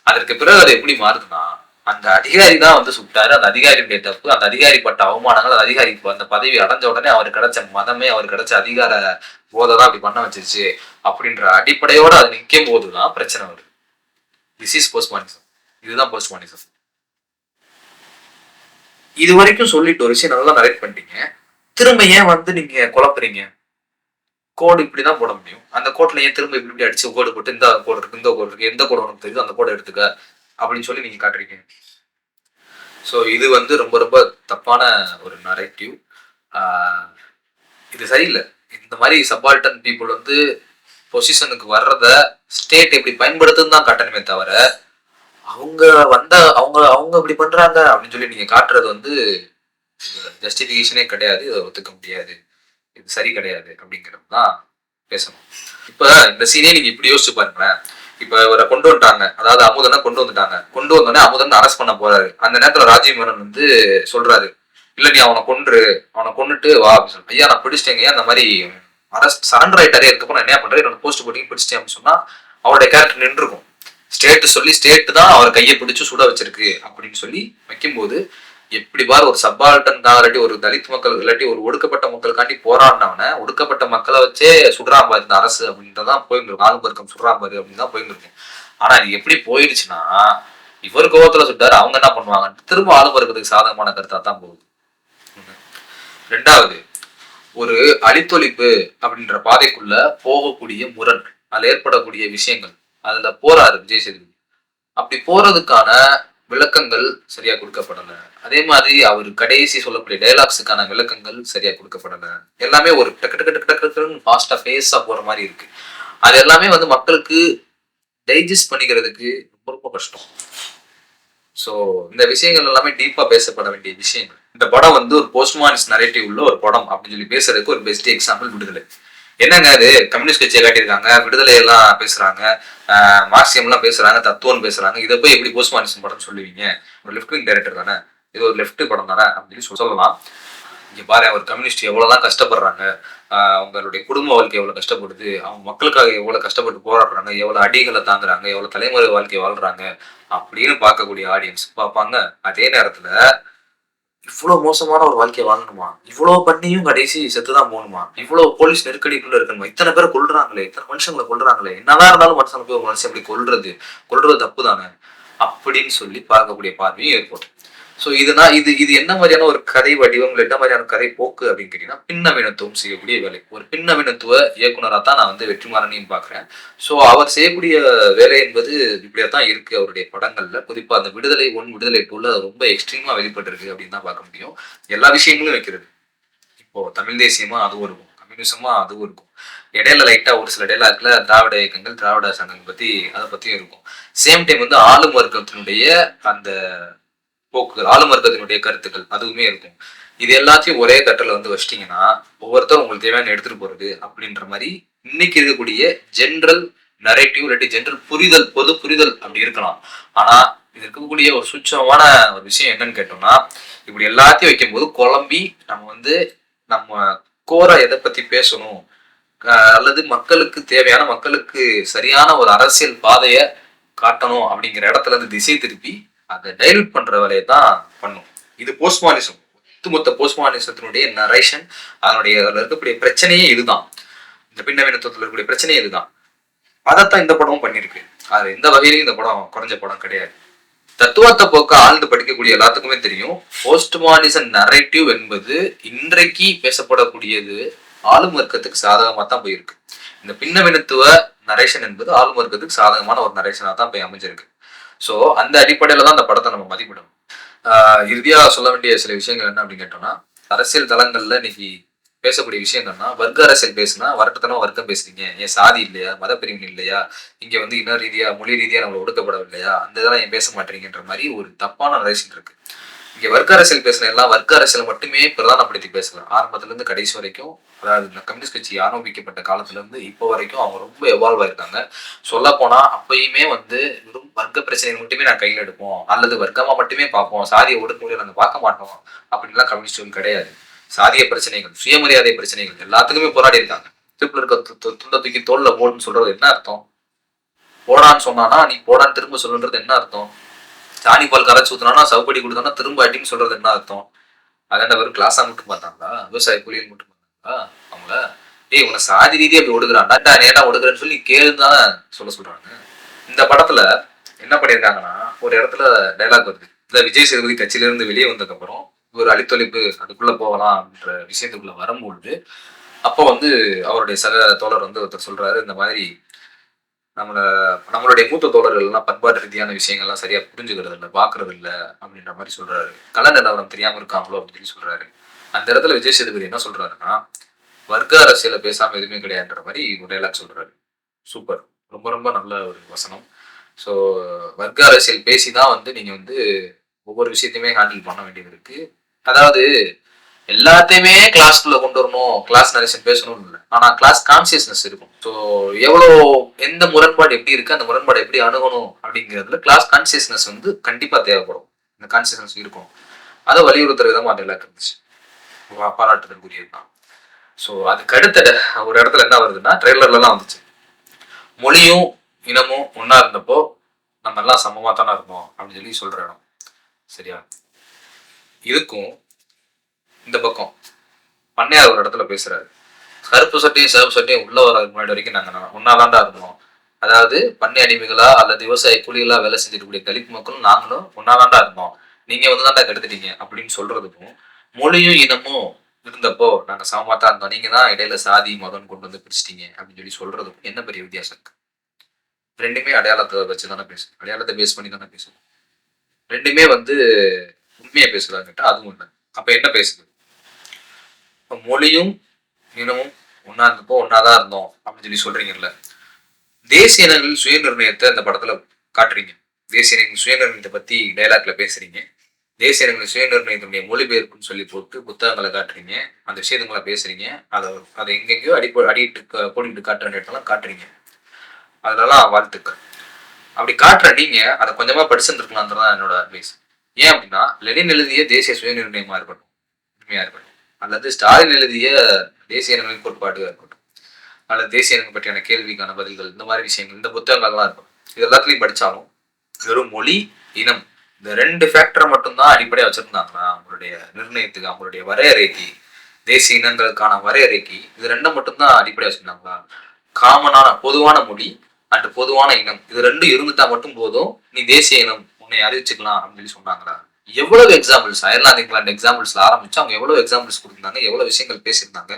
அதற்கு பிறகு அது எப்படி மாறுதுன்னா, அந்த அதிகாரி தான் வந்து சுட்டாரு, அந்த அதிகாரியுடைய தப்பு, அந்த அதிகாரி பட்ட அவமானங்கள், அந்த அதிகாரி அந்த பதவி அடைஞ்ச உடனே அவருக்கு கிடைச்ச மதமே, அவருக்கு கிடைச்ச அதிகார போதைதான் அப்படி பண்ண வச்சிருச்சு அப்படின்ற அடிப்படையோட அது நிற்கும் போதுதான் பிரச்சனை வருது. திஸ் இஸ் போஸ்ட்மானிசம். இதுதான் போஸ்ட்மானிசம். இது வரைக்கும் சொல்லிட்டு ஒரு விஷயம் நல்லா நரேட் பண்ணிட்டீங்க, திரும்ப ஏன் வந்து நீங்க குழப்புறீங்க? கோடு இப்படிதான் போட முடியும், அந்த கோட்ல ஏன் திரும்ப இப்படி அடிச்சு கோடு போட்டு இந்த கோடு இருக்கு, இந்த கோடு இருக்கு, எந்த கோடு உனக்கு தெரியுது அந்த கோடை எடுத்துக்க அப்படின்னு சொல்லி நீங்க காட்டுறீங்க. ஸோ இது வந்து ரொம்ப ரொம்ப தப்பான ஒரு நரேட்டிவ். இது சரியில்லை. இந்த மாதிரி சபால்டன் பீப்புள் வந்து பொசிஷனுக்கு வர்றத ஸ்டேட் எப்படி பயன்படுத்துன்னு தான் காட்டணுமே தவிர, அவங்க அவங்க அவங்க இப்படி பண்றாங்க அப்படின்னு சொல்லி நீங்க காட்டுறது வந்து ஜஸ்டிபிகேஷனே கிடையாது, இதை ஒத்துக்க முடியாது, இது சரி கிடையாது அப்படிங்கிறது தான் பேசணும். இப்ப இந்த சீனே நீங்க இப்படி யோசிச்சு பாருங்களேன். இப்ப இவரை கொண்டு வந்துட்டாங்க, அதாவது அமுதனை கொண்டு வந்துட்டாங்க, கொண்டு வந்தோடனே அமுதன் அரெஸ்ட் பண்ண போறாரு. அந்த நேரத்துல ராஜீவ் மேனன் வந்து சொல்றாரு, இல்ல நீ அவனை கொண்டுட்டு வா அப்படின்னு சொல்லி. ஐயா நான் பிடிச்சிட்டேங்க, அந்த மாதிரி அரெஸ்ட் சரண்டர் ஆயிட்டாரே, அதுக்கப்புறம் என்ன பண்றேன், என்னோட போஸ்ட் போட்டிங்க பிடிச்சிட்டேன் அப்படின்னு சொன்னா அவருடைய கேரக்டர் நின்று இருக்கும். ஸ்டேட் தான் அவர் கையை பிடிச்சு சுட வச்சிருக்கு அப்படின்னு சொல்லி வைக்கும்போது, எப்படி பாரு ஒரு சப்பால்டன் தான், இல்லாட்டி ஒரு தலித் மக்கள் இல்லாட்டி ஒரு ஒடுக்கப்பட்ட மக்களுக்காண்டி போராடினவன ஒடுக்கப்பட்ட மக்களை வச்சே சுடுறான் பாரு இந்த அரசு அப்படின்றதான் போயிருந்திருக்கும், ஆளும் வர்க்கம் சுடுறான் பாரு அப்படின்னு தான் போயிருந்திருக்கும். ஆனா இது எப்படி போயிடுச்சுன்னா, இவர் கோவத்துல சுட்டாரு, அவங்க என்ன பண்ணுவாங்க, திரும்ப ஆளும் வர்க்கத்துக்கு சாதகமான கருத்தா தான் போகுது. ரெண்டாவது, ஒரு அழித்தொழிப்பு அப்படின்ற பாதைக்குள்ள போகக்கூடிய முரண், அதுல ஏற்படக்கூடிய விஷயங்கள், அதுல போறாரு விஜய் சேதுபதி. அப்படி போறதுக்கான விளக்கங்கள் சரியா கொடுக்கப்படல. அதே மாதிரி அவர் கடைசி சொல்லக்கூடிய டைலாக்ஸுக்கான விளக்கங்கள் சரியா கொடுக்கப்படல. எல்லாமே ஒரு டக்கு டக்கு டக்கு டக்குன்னு ஃபாஸ்டா பேஸா போற மாதிரி இருக்கு. அது எல்லாமே வந்து மக்களுக்கு டைஜஸ்ட் பண்ணிக்கிறதுக்கு ரொம்ப ரொம்ப கஷ்டம். ஸோ இந்த விஷயங்கள் எல்லாமே டீப்பா பேசப்பட வேண்டிய விஷயங்கள். இந்த படம் வந்து ஒரு போஸ்ட்மானிஸ்ட் நரேட்டிவ் உள்ள ஒரு படம் அப்படின்னு சொல்லி பேசுறதுக்கு ஒரு பெஸ்ட் எக்ஸாம்பிள் விடுதலை. என்னங்க அது கம்யூனிஸ்ட் கட்சியை காட்டியிருக்காங்க, விடுதலை எல்லாம் பேசுறாங்க, மார்க்சியம் எல்லாம் பேசுறாங்க, தத்துவம் பேசுறாங்க, இதை போய் எப்படி போஸ்ட்மானிசம் படம் சொல்லுவீங்க? ஒரு லெஃப்ட் விங் டைரக்டர் தானே, இது ஒரு லெஃப்ட் படம் தானே அப்படின்னு சொல்லலாம். இங்க பாரு ஒரு கம்யூனிஸ்ட் எவ்வளவுதான் கஷ்டப்படுறாங்க, அவங்களுடைய குடும்ப வாழ்க்கை எவ்வளவு கஷ்டப்படுது, அவங்க மக்களுக்காக எவ்வளவு கஷ்டப்பட்டு போராடுறாங்க, எவ்வளவு அடிகளை தாங்குறாங்க, எவ்வளவு தலைமுறை வாழ்க்கை வாழ்றாங்க அப்படின்னு பார்க்கக்கூடிய ஆடியன்ஸ் பார்ப்பாங்க. அதே நேரத்துல இவ்வளவு மோசமான ஒரு வாழ்க்கையை வாழணுமா? இவ்வளவு பண்ணியும் கடைசி செத்துதான் போகணுமா? இவ்வளவு போலீஸ் நெருக்கடிக்குள்ள இருக்கணுமா? இத்தனை பேரை கொல்றாங்களே, இத்தனை மனுஷங்களை கொல்றாங்களே, என்னதான் இருந்தாலும் மனுஷனை போய் ஒரு மனுஷன் எப்படி கொல்றது தப்பு தானே அப்படின்னு சொல்லி பார்க்கக்கூடிய பார்வையும் ஏற்படும். ஸோ இது இது என்ன மாதிரியான ஒரு கதை வடிவம், என்ன மாதிரியான கதை போக்கு அப்படின்னு கேட்டீங்கன்னா, பின்னவீனத்துவம் செய்யக்கூடிய வேலை. ஒரு பின்னவீனத்துவ இயக்குனரா தான் நான் வந்து வெற்றிமாறனையும் பார்க்குறேன். ஸோ அவர் செய்யக்கூடிய வேலை என்பது இப்படியாத்தான் இருக்கு அவருடைய படங்கள்ல. குறிப்பா அந்த விடுதலை 1, விடுதலை 2ல ரொம்ப எக்ஸ்ட்ரீமா வெளிப்பட்டிருக்கு அப்படின்னு தான் பார்க்க முடியும். எல்லா விஷயங்களும் வைக்கிறது. இப்போ தமிழ் தேசியமா அதுவும் இருக்கும், கம்யூனிசமா அதுவும் இருக்கும். இடையில லைட்டா ஒரு சில டைலாக்ல திராவிட இயக்கங்கள், திராவிட சங்கங்கள் பத்தி அதை பத்தியும் இருக்கும். சேம் டைம் வந்து ஆளும் வர்க்கத்தினுடைய அந்த போக்குகள், ஆளும் வர்க்கத்தினுடைய கருத்துக்கள் அதுவுமே இருக்கும். இது எல்லாத்தையும் ஒரே தட்டில் வந்து வச்சிட்டீங்கன்னா ஒவ்வொருத்தரும் உங்களுக்கு தேவையான எடுத்துட்டு போறது அப்படின்ற மாதிரி இன்னைக்கு இருக்கக்கூடிய ஜென்ரல் நரேட்டிவ் இல்லாட்டி ஜென்ரல் புரிதல், பொது புரிதல் அப்படி இருக்கலாம். ஆனா இது இருக்கக்கூடிய ஒரு சூட்சமான ஒரு விஷயம் என்னன்னு கேட்டோம்னா, இப்படி எல்லாத்தையும் வைக்கும் போது குழம்பி நம்ம கோர எதை பத்தி பேசணும், அல்லது மக்களுக்கு தேவையான, மக்களுக்கு சரியான ஒரு அரசியல் பாதையை காட்டணும் அப்படிங்கிற இடத்துல இருந்து திசை திருப்பி அதை டைல்யூட் பண்ற வேலையை தான் பண்ணும். இது போஸ்ட்மார்னிசம், ஒட்டுமொத்த போஸ்ட்மார்னிசத்தினுடைய நரேஷன். அதனுடைய அதுல இருக்கக்கூடிய பிரச்சனையே இதுதான். இந்த பின்னவீனத்துவத்தில் இருக்கக்கூடிய பிரச்சனையே இதுதான். அதைத்தான் இந்த படமும் பண்ணிருக்கு. அது எந்த வகையிலையும் இந்த படம் குறைஞ்ச படம் கிடையாது. தத்துவத்தை போக்க ஆழ்ந்து படிக்கக்கூடிய எல்லாத்துக்குமே தெரியும், போஸ்ட்மார்னிசம் நரேட்டிவ் என்பது இன்றைக்கு பேசப்படக்கூடியது ஆளும் வர்க்கத்துக்கு சாதகமா தான் போயிருக்கு. இந்த பின்னவீனத்துவ நரேஷன் என்பது ஆளும் வர்க்கத்துக்கு சாதகமான ஒரு நரேஷனா தான் போய் அமைஞ்சிருக்கு. ஸோ அந்த அடிப்படையில தான் அந்த படத்தை நம்ம மதிப்பிடணும். இறுதியா சொல்ல வேண்டிய சில விஷயங்கள் என்ன அப்படின்னு கேட்டோம்னா, அரசியல் தளங்கள்ல இன்னைக்கு பேசக்கூடிய விஷயம் என்னன்னா, வர்க்க அரசியல் பேசுனா வரட்டத்தனம் வர்க்கம் பேசுறீங்க, ஏன் சாதி இல்லையா, மத பிரிவினை இல்லையா, இங்க வந்து இன ரீதியா மொழி ரீதியா நம்ம ஒடுக்கப்படவில்லையா, அந்த இதெல்லாம் ஏன் பேச மாட்டீங்கன்ற மாதிரி ஒரு தப்பான நரேஷன் இருக்கு. இங்க வர்க்க அரசியல் பேசுன எல்லாம் வர்க்க அரசியல் மட்டுமே பிரதானப்படுத்தி பேசலாம். ஆரம்பத்துல இருந்து கடைசி வரைக்கும், அதாவது இந்த கம்யூனிஸ்ட் கட்சி ஆரம்பிக்கப்பட்ட காலத்துல இருந்து இப்போ வரைக்கும் அவங்க ரொம்ப எவால்வ் ஆயிருக்காங்க. சொல்ல போனா அப்பயுமே வந்து வெறும் வர்க்க பிரச்சனைகள் மட்டுமே நான் கையில் எடுப்போம், அல்லது வர்க்கமா மட்டுமே பார்ப்போம், சாதிய ஒடுக்குமுறையை நாங்க பார்க்க மாட்டோம் அப்படின்லாம் கம்யூனிஸ்ட் கிடையாது. சாதிய பிரச்சனைகள், சுயமரியாதை பிரச்சனைகள் எல்லாத்துக்குமே போராடி இருக்காங்க. திருப்பி இருக்க துண்ட தூக்கி தோல்ல போடுன்னு சொல்றது என்ன அர்த்தம்? போடான்னு சொன்னானா நீ போடான்னு திரும்ப சொல்லுன்றது என்ன அர்த்தம்? சாணி பால் கரைச்சு ஊத்துனா சவுப்படி கொடுத்தோம்னா திரும்ப அடின்னு சொல்றது என்ன அர்த்தம்? அதான் வெறும் கிளாஸா மட்டும் பார்த்தாங்களா? விவசாய கூலியில் மட்டும் பார்த்தாங்களா அவங்கள? ஏய் உன சாதி ரீதியா அப்படி ஒடுக்குறான்டா, நேரா ஒடுக்குறேன்னு சொல்லி கேளுந்தானே சொல்றாங்க. இந்த படத்துல என்ன பண்ணியிருக்காங்கன்னா, ஒரு இடத்துல டைலாக் வருது. இந்த விஜய் சேதுபதி கட்சியில இருந்து வெளியே வந்ததுக்கு அப்புறம் ஒரு அழித்தொழிப்பு அதுக்குள்ள போகலாம் அப்படின்ற விஷயத்துக்குள்ள வரும்பொழுது, அப்போ வந்து அவருடைய சக தோழர் வந்து ஒருத்தர் சொல்றாரு, இந்த மாதிரி நம்மளுடைய மூத்த தோழர்கள் எல்லாம் பண்பாட்டு ரீதியான விஷயங்கள்லாம் சரியா புரிஞ்சுக்கிறது இல்லை, பாக்குறது இல்லை அப்படின்ற மாதிரி சொல்றாரு. கல நிலவரம் தெரியாம இருக்காங்களோ அப்படின்னு சொல்லி சொல்றாரு. அந்த இடத்துல விஜய் சேதுபதி என்ன சொல்றாருன்னா, வர்க்க அரசியல பேசாம எதுவுமே கிடையாதுன்ற மாதிரி ஒரு டைலாக் சொல்றாரு. சூப்பர், ரொம்ப ரொம்ப நல்ல ஒரு வசனம். ஸோ வர்க்க அரசியல் பேசிதான் வந்து நீங்க வந்து ஒவ்வொரு விஷயத்தையுமே ஹேண்டில் பண்ண வேண்டியது இருக்கு. அதாவது எல்லாத்தையுமே கிளாஸ்க்குள்ள கொண்டு வரணும், கிளாஸ் நரேஷன் பேசணும்னு இல்லை, ஆனா கிளாஸ் கான்சியஸ்னஸ் இருக்கும். ஸோ எவ்வளோ எந்த முரண்பாடு எப்படி இருக்கு, அந்த முரண்பாடு எப்படி அணுகணும் அப்படிங்கிறதுல கிளாஸ் கான்சியஸ்னஸ் வந்து கண்டிப்பா தேவைப்படும். இந்த கான்சியஸ்னஸ் இருக்கும். அதை வலியுறுத்துற விதமா அந்த எல்லாம் இருந்துச்சு. பாராட்டுதற்குரியது தான். ஸோ அதுக்கு அடுத்த ஒரு இடத்துல என்ன வருதுன்னா, ட்ரெய்லர்லாம் வந்துச்சு, மொழியும் இனமும் ஒன்னா இருந்தப்போ நம்ம எல்லாம் சமமா தானே இருந்தோம் அப்படின்னு சொல்லி சொல்ற இடம். சரியா? இதுக்கும் இந்த பக்கம் பண்ணையார் ஒரு இடத்துல பேசுறாரு, கருப்பு சட்டையும் சிவப்பு சட்டையும் உள்ள வராது முன்னாடி வரைக்கும் நாங்க ஒன்னாதான்டா இருந்தோம். அதாவது பண்ணை அடிமைகளா அல்லது விவசாய கூலிகளா வேலை செஞ்சிருக்கக்கூடிய தலித் மக்களும் நாங்களும் ஒன்னாதான்டா இருந்தோம், நீங்க வந்து தான்டா கெடுத்துட்டீங்க அப்படின்னு சொல்றதுக்கும், மொழியும் இனமும் இருந்தப்போ நாங்க சமமாத்தான் இருந்தோம், நீங்க தான் இடையில சாதி மதம் கொண்டு வந்து பிரிச்சிட்டீங்க அப்படின்னு சொல்லி சொல்றதுக்கும் என்ன பெரிய வித்தியாசம் இருக்கு? ரெண்டுமே அடையாளத்தை வச்சு தானே பேசும், அடையாளத்தை பேஸ் பண்ணி தானே பேசும். ரெண்டுமே வந்து உண்மையை பேசுறாங்கட்டா அதுவும் இல்லை. அப்ப என்ன பேசுது? மொழியும் இனமும் ஒன்னா இருந்தப்போ ஒன்னாதான் இருந்தோம் அப்படின்னு சொல்லி சொல்றீங்கல்ல, தேசிய இனங்கள் சுய நிர்ணயத்தை அந்த படத்துல காட்டுறீங்க. தேசிய இனங்கள் சுய நிர்ணயத்தை பத்தி டைலாக்ல பேசுறீங்க. தேசிய இனங்கள் சுய நிர்ணயத்தினுடைய மொழிபெயர்ப்புன்னு சொல்லி போட்டு புத்தகங்களை காட்டுறீங்க, அந்த விஷயங்களை பேசுறீங்க, அதை எங்கெங்கயோ அடிட்டு போட்டுக்கிட்டு காட்டுற இடத்தெல்லாம் காட்டுறீங்க. அதெல்லாம் வாழ்த்துக்கள். அப்படி காட்டுற நீங்க அதை கொஞ்சமா படிச்சிருந்துருக்கலாம்ன்றதான் என்னோட அட்வைஸ். ஏன் அப்படின்னா, லெனின் எழுதிய தேசிய சுய நிர்ணயமா இருக்கட்டும், உண்மையா இருக்கட்டும், அல்லது ஸ்டாலின் எழுதிய தேசிய இனங்களின் கோட்பாடுగా இருக்கட்டும், அல்லது தேசிய இனங்கள் பற்றியான கேள்விக்கான பதில்கள், இந்த மாதிரி விஷயங்கள், இந்த புத்தகங்கள்லாம் இருக்கும், இது எல்லாத்துலையும் படிச்சாலும் வெறும் மொழி இனம் இந்த 2 ஃபேக்டரை மட்டும்தான் அடிப்படையா வச்சிருந்தாங்களா அவங்களுடைய நிர்ணயத்துக்கு, அவங்களுடைய வரையறைக்கு, தேசிய இனங்களுக்கான வரையறைக்கு இது 2 மட்டும்தான் அடிப்படையா வச்சிருந்தாங்களா? காமனான பொதுவான மொழி அண்ட் பொதுவான இனம் இது 2 இருந்துட்டா மட்டும் போதும் நீ தேசிய இனம் உன்னை அறிவிச்சுக்கலாம் அப்படின்னு சொன்னாங்களா? எவ்வளவு எக்ஸாம்பிள்ஸ் அயர்லாந்து இங்கிலாந்து எக்ஸாம்பிள்ஸ்ல ஆரம்பிச்சு அவங்க எவ்வளவு எக்ஸாம்பிள்ஸ் கொடுத்திருந்தாங்க, எவ்வளவு விஷயங்கள் பேசியிருந்தாங்க.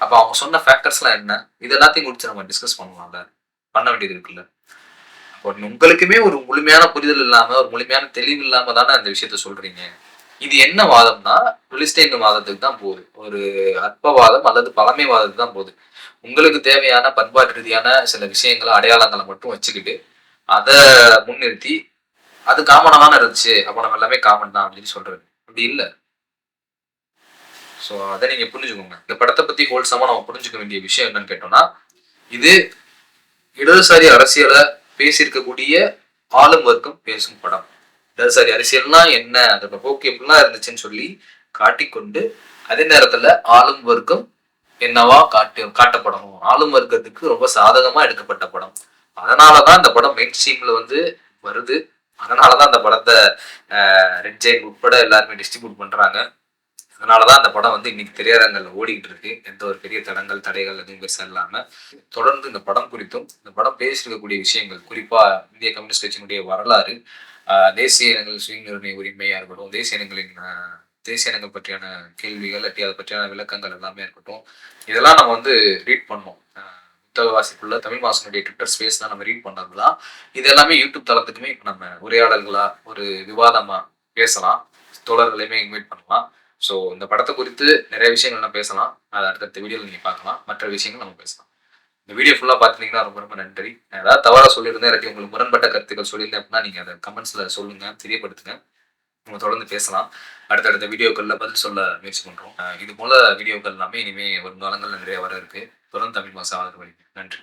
அப்ப அவங்க சொன்ன ஃபேக்டர்ஸ் எல்லாம் என்ன, இது எல்லாத்தையும் குறித்து நம்ம டிஸ்கஸ் பண்ணலாம்ல, பண்ண வேண்டியது இருக்குல்ல. உங்களுக்குமே ஒரு முழுமையான புரிதல் இல்லாம ஒரு முழுமையான தெளிவு இல்லாம தானே அந்த விஷயத்த சொல்றீங்க. இது என்ன வாதம்னா பிலிஸ்டைன் வாதத்துக்கு தான் போகுது, ஒரு அற்பவாதம் அல்லது பழமைவாதத்துக்கு தான் போகுது. உங்களுக்கு தேவையான பண்பாட்டு ரீதியான சில விஷயங்களை அடையாளங்களை மட்டும் வச்சுக்கிட்டு அதை முன்னிறுத்தி அது காமனா தானே இருந்துச்சு, அப்ப நம்ம எல்லாமே காமன் தான் அப்படின்னு சொல்றது அப்படி இல்லை. ஸோ அதை நீங்க புரிஞ்சுக்கோங்க. இந்த படத்தை பத்தி ஹோல்சமா நம்ம புரிஞ்சுக்க வேண்டிய விஷயம் என்னன்னு கேட்டோம்னா, இது இடதுசாரி அரசியலை பேசியிருக்கக்கூடிய ஆளும் வர்க்கம் பேசும் படம். இடதுசாரி அரசியல்னா என்ன, அதோட போக்கு எப்படிலாம் இருந்துச்சுன்னு சொல்லி காட்டிக்கொண்டு அதே நேரத்துல ஆளும் வர்க்கம் என்னவா காட்டப்படணும், ஆளும் வர்க்கத்துக்கு ரொம்ப சாதகமா எடுக்கப்பட்ட படம். அதனாலதான் இந்த படம் மெயின் ஸ்ட்ரீம்ல வந்து வருது. அதனாலதான் அந்த படத்தை ரெட் ஜெயின் உட்பட எல்லாருமே டிஸ்ட்ரிபியூட் பண்றாங்க. அதனாலதான் அந்த படம் வந்து இன்னைக்கு திரையரங்கல்ல ஓடிக்கிட்டு இருக்கு, எந்த ஒரு பெரிய தடைகள் எதுவும் பெருசா இல்லாம. தொடர்ந்து இந்த படம் குறித்தும் இந்த படம் பேசியிருக்கக்கூடிய விஷயங்கள், குறிப்பா இந்திய கம்யூனிஸ்ட் கட்சியினுடைய வரலாறு, தேசிய இனங்கள் சுய நிர்ணய உரிமையா இருக்கட்டும், தேசிய இனங்கள் பற்றியான கேள்விகள் அதை பற்றியான விளக்கங்கள் எல்லாமே இருக்கட்டும், இதெல்லாம் நம்ம வந்து ரீட் பண்ணோம். புத்தகவாசிக்குள்ள தமிழ் மாசனுடைய ட்விட்டர் ஸ்பேஸ் தான் நம்ம ரீட் பண்ணதுலாம். இது எல்லாமே யூடியூப் தளத்துக்குமே இப்போ நம்ம உரையாடல்களா ஒரு விவாதமா பேசலாம், தோழர்களையுமே இன்வைட் பண்ணலாம். ஸோ இந்த படத்தை குறித்து நிறைய விஷயங்கள் நம்ம பேசலாம், அதை அடுத்தடுத்த வீடியோவில் நீங்கள் பார்க்கலாம், மற்ற விஷயங்கள் நம்ம பேசலாம். இந்த வீடியோ ஃபுல்லாக பார்த்துட்டீங்கன்னா ரொம்ப ரொம்ப நன்றி. ஏதாவது தவறாக சொல்லியிருந்தேன், இல்லாட்டி உங்களுக்கு முரண்பட்ட கருத்துக்கள் சொல்லியிருந்தேன் அப்படின்னா நீங்கள் அதை கமெண்ட்ஸில் சொல்லுங்கள், தெரியப்படுத்துங்க. நம்ம தொடர்ந்து பேசலாம். அடுத்தடுத்த வீடியோக்களில் பதில் சொல்ல முயற்சி பண்ணுறோம். இது போல வீடியோக்கள் எல்லாமே இனிமேல் வருங்காலங்களில் நிறைய வர இருக்கு. தொடர்ந்து தமிழ் மாசம் ஆதரவு. நன்றி.